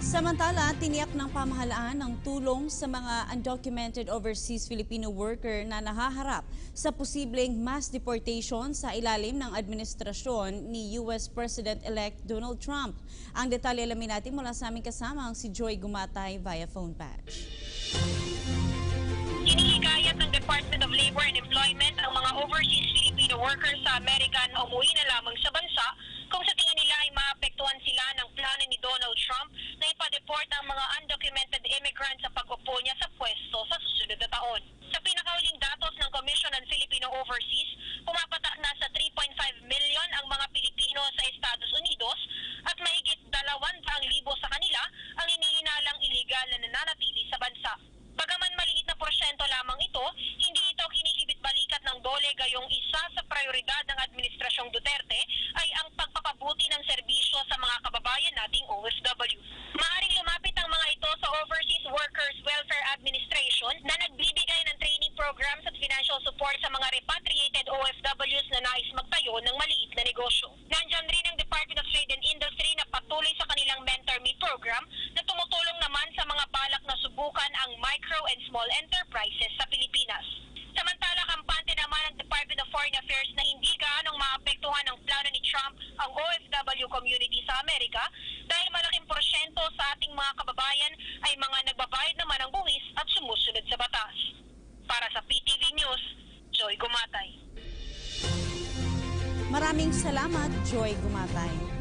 Samantala, tiniyak ng pamahalaan ang tulong sa mga undocumented overseas Filipino worker na nahaharap sa posibleng mass deportation sa ilalim ng administrasyon ni US President-elect Donald Trump. Ang detalye alamin natin mula sa aming kasamang si Joy Gumatay via phone patch. Hinihikayat ng Department of Labor and Employment ang mga overseas Filipino workers sa Amerika na umuwi na lamang sa bansa kung sa tingin nila ay maapektuhan sila ng plano ni Donald Trump na ipa-deport ang mga undocumented immigrants sa pag-upo niya sa pwesto sa susunod na taon. Sa pinakahuling datos ng Commission on Filipino Overseas, pumapatak na sa 3.5 million ang mga Pilipino sa Estados Unidos at mahigit 200,000 sa kanila ang hinihinalang iligal na nananatili sa bansa. Bagaman maliit na porsyento lamang ito, hindi ito kinikibit-balikat ng DOLE gayong isa sa prioridad ng Administrasyong Duterte ay ang pagpapabuti ng serbisyo sa mga kababayan nating OFW. Maaaring lumapit ang mga ito sa Overseas Workers Welfare Administration na nagbibigay ng training programs at financial support sa mga repatriated OFWs na nais magtayo ng maliit na negosyo. Nandyan rin ang Department of Trade and Industry na patuloy sa kanilang Mentor Me program na tumutulong naman sa mga balak na subukan ang micro and small enterprises sa Pilipinas. Samantala, kampante naman ng Department of Foreign Affairs na hindi gaanong maapektuhan ng plano ni Trump ang OFW community sa Amerika dahil malaking porsyento sa ating mga kababayan ay mga nagbabayad naman ng buwis at sumusunod sa batas. Para sa PTV News, Joy Gumatay. Maraming salamat, Joy Gumatay.